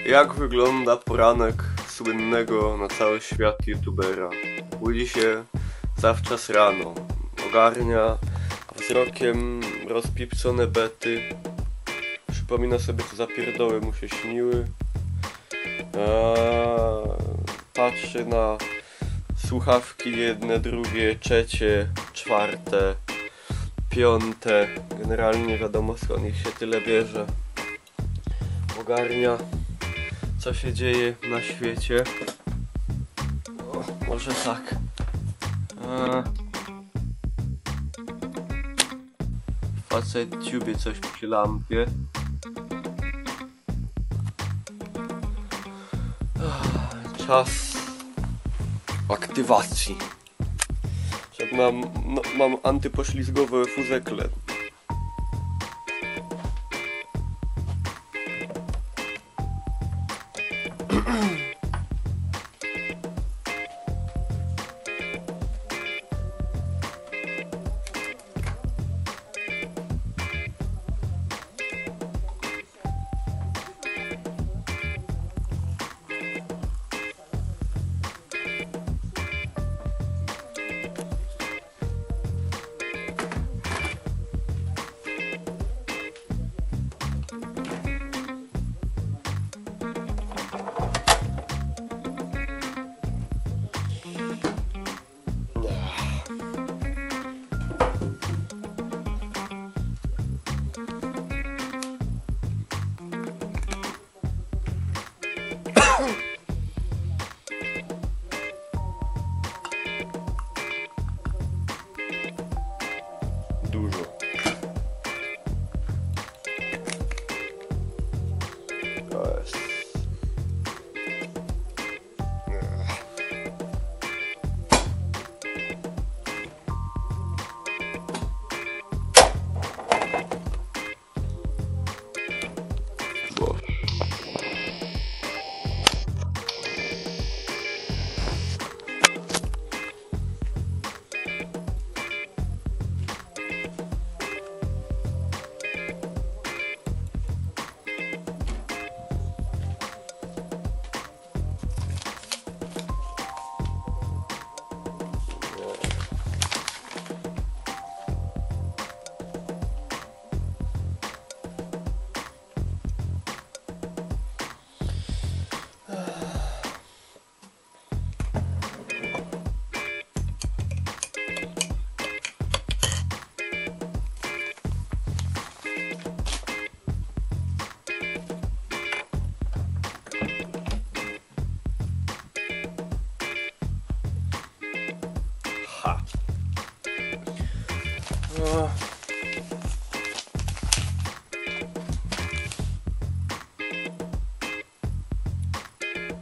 Jak wygląda poranek słynnego na cały świat youtubera? Budzi się zawczas rano, ogarnia wzrokiem rozpieprzone bety, przypomina sobie, co za pierdoły mu się śniły, patrzy na słuchawki jedne, drugie, trzecie, czwarte, piąte, generalnie nie wiadomo skąd ich się tyle bierze. Ogarnia, co się dzieje na świecie. O, może tak. Facet dziubie coś przy lampie. Czas aktywacji. Mam antypoślizgowe fuzekle. Dużo. To jest. No.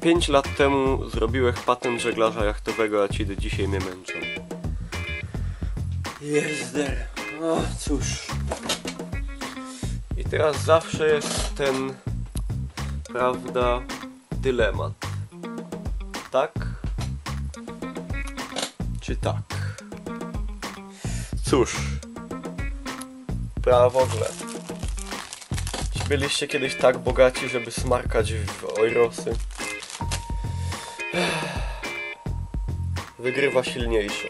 5 lat temu zrobiłeś patent żeglarza jachtowego, a ci do dzisiaj mnie męczą. Jezder. O cóż. I teraz zawsze jest ten, prawda, dylemat. Tak? Czy tak? Cóż, w ogóle. Czy byliście kiedyś tak bogaci, żeby smarkać w Oirosy? Wygrywa silniejszy.